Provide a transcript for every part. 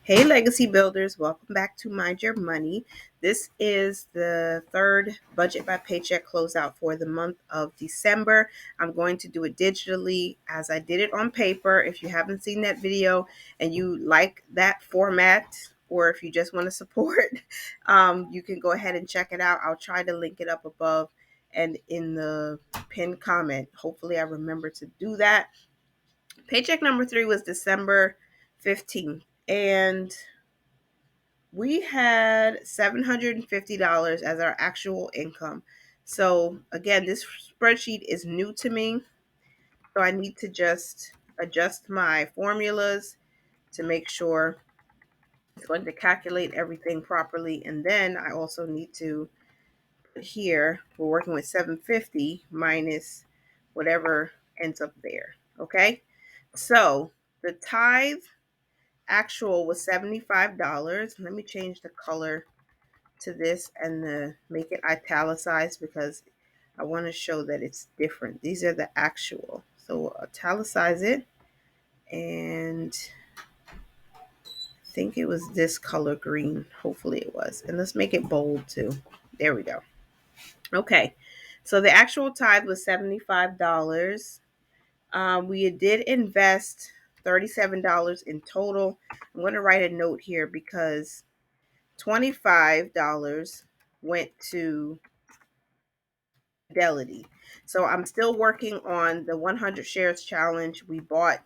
Hey, Legacy Builders, welcome back to Mind Your Money. This is the third budget by paycheck closeout for the month of December. I'm going to do it digitally as I did it on paper. If you haven't seen that video and you like that format, or if you just want to support, you can go ahead and check it out. I'll try to link it up above and in the pinned comment. Hopefully, I remember to do that. Paycheck number 3 was December 15th. And we had $750 as our actual income. So again, this spreadsheet is new to me. So I need to just adjust my formulas to make sure it's going to calculate everything properly. And then I also need to put here, we're working with 750 minus whatever ends up there. Okay. So the tithe actual was $75. Let me change the color to this and make it italicized because I want to show that it's different. These are the actual. So we'll italicize it, and I think it was this color green. Hopefully it was. And let's make it bold too. There we go. Okay. So the actual tithe was $75. We did invest $37 in total. I'm going to write a note here because $25 went to Fidelity. So I'm still working on the 100 shares challenge. We bought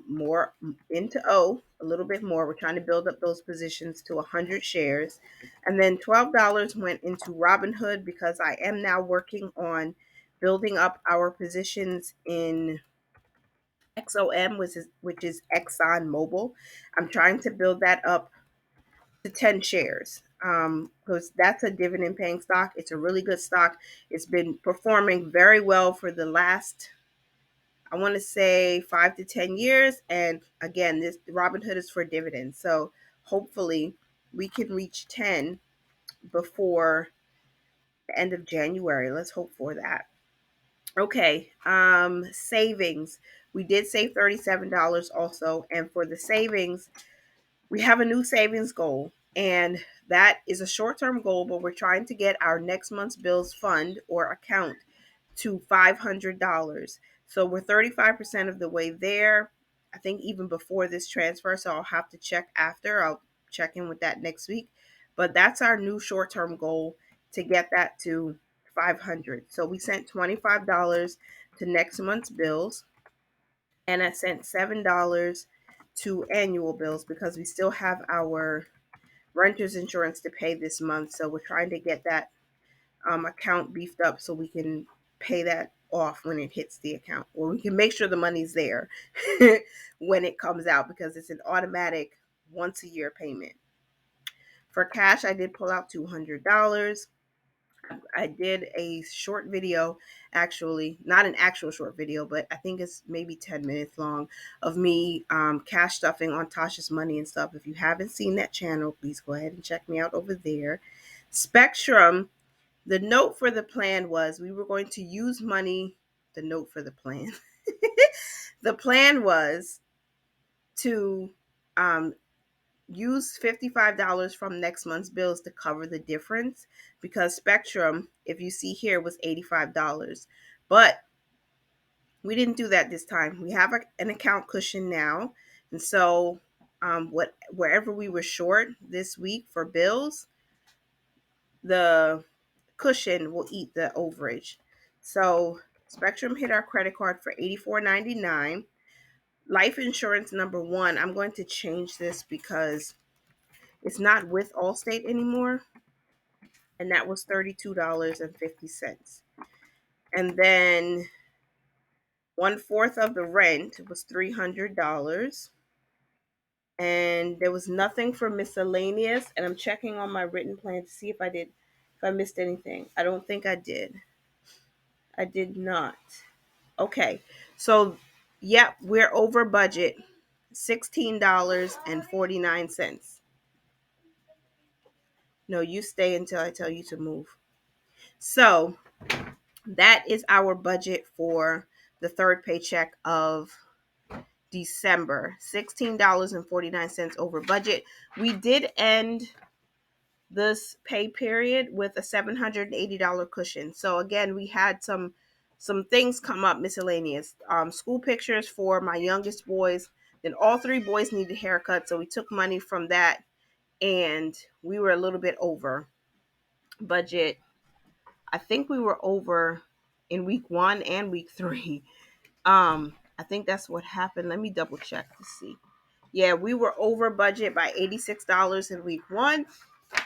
more into a little bit more. We're trying to build up those positions to 100 shares. And then $12 went into Robinhood because I am now working on building up our positions in XOM, which is Exxon Mobil. I'm trying to build that up to 10 shares because that's a dividend paying stock. It's a really good stock. It's been performing very well for the last, I want to say, 5 to 10 years. And again, this Robinhood is for dividends. So hopefully we can reach 10 before the end of January. Let's hope for that. Okay, savings. We did save $37 also. And for the savings, we have a new savings goal, and that is a short-term goal, but we're trying to get our next month's bills fund or account to $500. So we're 35% of the way there. I think even before this transfer, so I'll have to check after. I'll check in with that next week. But that's our new short-term goal, to get that to 500. So we sent $25 to next month's bills, and I sent $7 to annual bills because we still have our renter's insurance to pay this month. So we're trying to get that account beefed up so we can pay that off when it hits the account, or we can make sure the money's there when it comes out because it's an automatic once a year payment. For cash, I did pull out $200. I did a short video, actually, not an actual short video, but I think it's maybe 10 minutes long, of me cash stuffing on Tasha's money and stuff. If you haven't seen that channel, please go ahead and check me out over there. Spectrum, the note for the plan was we were going to use money. The note for the plan. The plan was to use $55 from next month's bills to cover the difference, because Spectrum, if you see here, was $85. But we didn't do that this time. We have an account cushion now. And so wherever we were short this week for bills, the cushion will eat the overage. So Spectrum hit our credit card for $84.99. Life insurance number 1, I'm going to change this because it's not with Allstate anymore, and that was $32.50. And then 1/4 of the rent was $300. And there was nothing for miscellaneous. And I'm checking on my written plan to see if I missed anything. I don't think I did. I did not. Okay. So, yep, we're over budget, $16.49. No, you stay until I tell you to move. So, that is our budget for the third paycheck of December, $16.49 over budget. We did end this pay period with a $780 cushion. So again, we had some things come up miscellaneous. School pictures for my youngest boys. Then all three boys needed haircuts, so we took money from that, and we were a little bit over budget. I think we were over in week 1 and week 3. I think that's what happened. Let me double check to see. Yeah, we were over budget by $86 in week 1,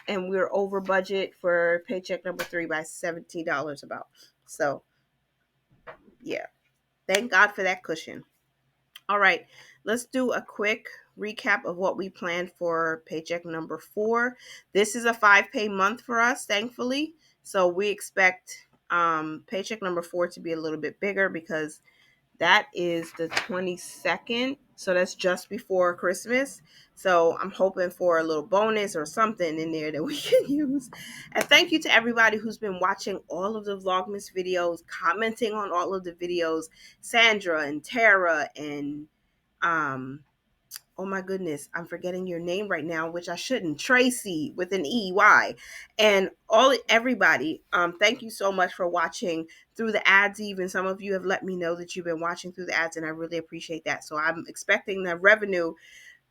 and we were over budget for paycheck number 3 by $17 about. So, yeah, thank God for that cushion. All right, let's do a quick recap of what we planned for paycheck number 4. This is a 5-pay month for us, thankfully. So we expect paycheck number 4 to be a little bit bigger because that is the 22nd. So that's just before Christmas. So I'm hoping for a little bonus or something in there that we can use. And thank you to everybody who's been watching all of the Vlogmas videos, commenting on all of the videos. Sandra and Tara and oh my goodness, I'm forgetting your name right now, which I shouldn't. Tracy with an EY, and everybody. Thank you so much for watching through the ads. Even some of you have let me know that you've been watching through the ads, and I really appreciate that. So I'm expecting the revenue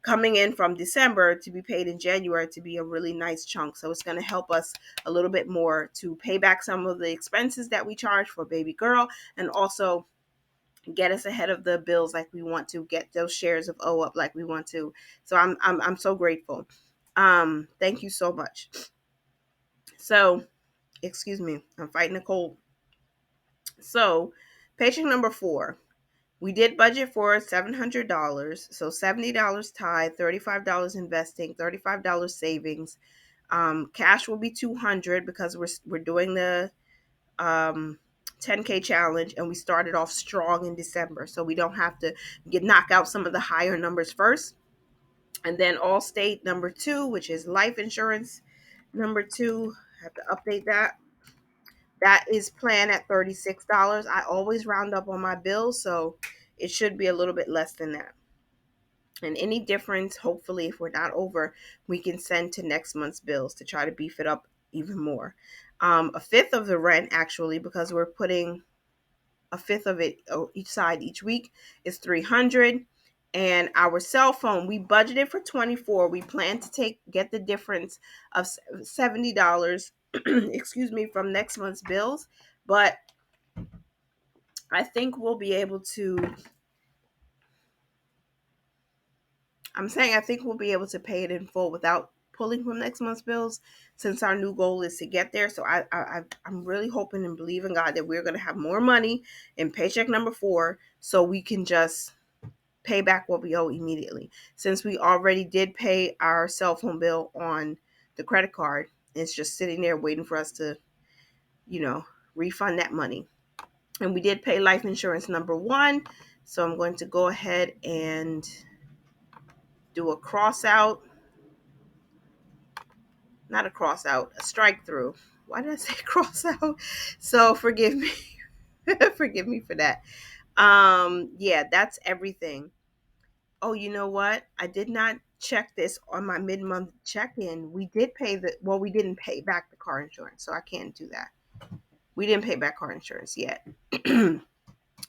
coming in from December to be paid in January to be a really nice chunk. So it's going to help us a little bit more to pay back some of the expenses that we charge for baby girl, and also get us ahead of the bills like we want to, get those shares of O up like we want to. So I'm so grateful. Thank you so much. So, excuse me, I'm fighting a cold. So, paycheck number 4. We did budget for $700. So $70 tithe, $35 investing, $35 savings. Cash will be $200 because we're doing the 10K challenge, and we started off strong in December, so we don't have to knock out some of the higher numbers first. And then Allstate number 2, which is life insurance number 2, I have to update that. That is planned at $36. I always round up on my bills, so it should be a little bit less than that. And any difference, hopefully, if we're not over, we can send to next month's bills to try to beef it up even more. A fifth of the rent, actually, because we're putting a fifth of it each side each week, is $300. And our cell phone, we budgeted for $24. We plan to get the difference of $70 excuse me, from next month's bills, but I think we'll be able to I think we'll be able to pay it in full without pulling from next month's bills, since our new goal is to get there. So I'm really hoping and believing God that we're going to have more money in paycheck number 4, so we can just pay back what we owe immediately. Since we already did pay our cell phone bill on the credit card, it's just sitting there waiting for us to, refund that money. And we did pay life insurance number 1. So I'm going to go ahead and do a cross out. Not a cross out, a strike through. Why did I say cross out? So forgive me. Forgive me for that. Yeah, that's everything. Oh, you know what? I did not check this on my mid-month check-in. We didn't pay back the car insurance, so I can't do that. We didn't pay back car insurance yet.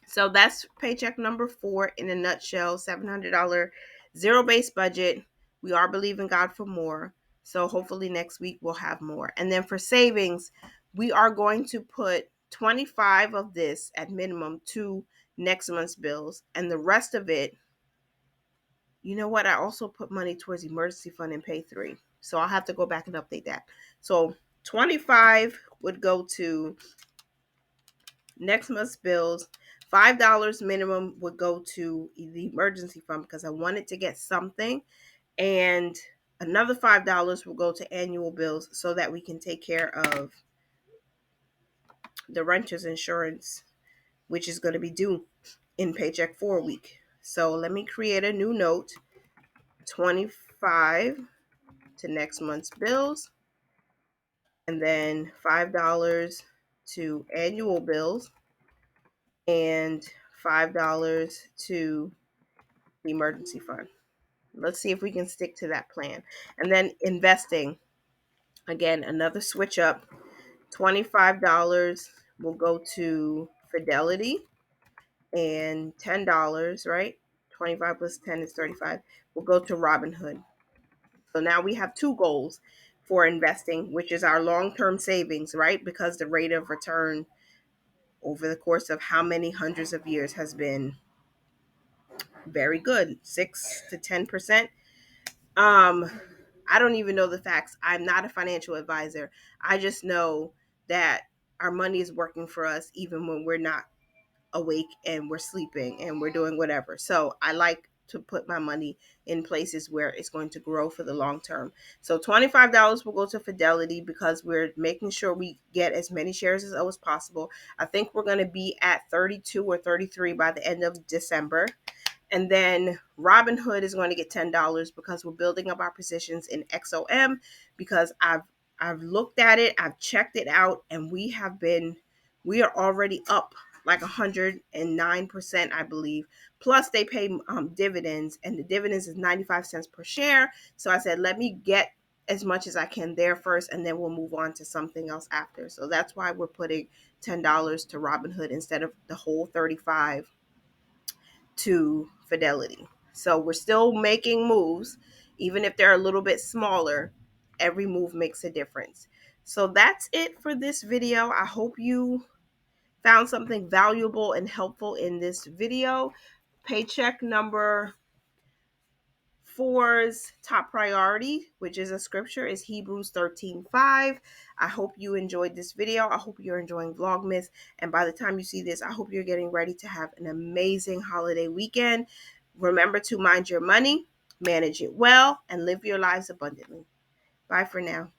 So that's paycheck number 4 in a nutshell. $700 zero-based budget. We are believing God for more. So hopefully next week we'll have more. And then for savings, we are going to put 25 of this at minimum to next month's bills. And the rest of it, you know what? I also put money towards emergency fund and pay 3. So I'll have to go back and update that. So 25 would go to next month's bills. $5 minimum would go to the emergency fund because I wanted to get something, and another $5 will go to annual bills so that we can take care of the renter's insurance, which is going to be due in paycheck 4 week. So let me create a new note. 25 to next month's bills, and then $5 to annual bills, and $5 to the emergency fund. Let's see if we can stick to that plan. And then investing, again, another switch up. $25 will go to Fidelity, and $10, right? 25 plus 10 is 35, will go to Robinhood. So now we have two goals for investing, which is our long-term savings, right? Because the rate of return over the course of how many hundreds of years has been very good, 6 to 10%. Um, I don't even know the facts. I'm not a financial advisor. I just know that our money is working for us even when we're not awake and we're sleeping and we're doing whatever. So I like to put my money in places where it's going to grow for the long term. So $25 will go to Fidelity because we're making sure we get as many shares as possible. I think we're going to be at 32 or 33 by the end of December. And then Robinhood is going to get $10 because we're building up our positions in XOM, because I've looked at it, I've checked it out, and we are already up like 109%, I believe. Plus they pay dividends, and the dividends is 95 cents per share. So I said, let me get as much as I can there first, and then we'll move on to something else after. So that's why we're putting $10 to Robinhood instead of the whole 35 to Fidelity. So we're still making moves, even if they're a little bit smaller. Every move makes a difference. So that's it for this video. I hope you found something valuable and helpful in this video. Paycheck number 4's top priority, which is a scripture, is Hebrews 13:5. I hope you enjoyed this video. I hope you're enjoying Vlogmas. And by the time you see this, I hope you're getting ready to have an amazing holiday weekend. Remember to mind your money, manage it well, and live your lives abundantly. Bye for now.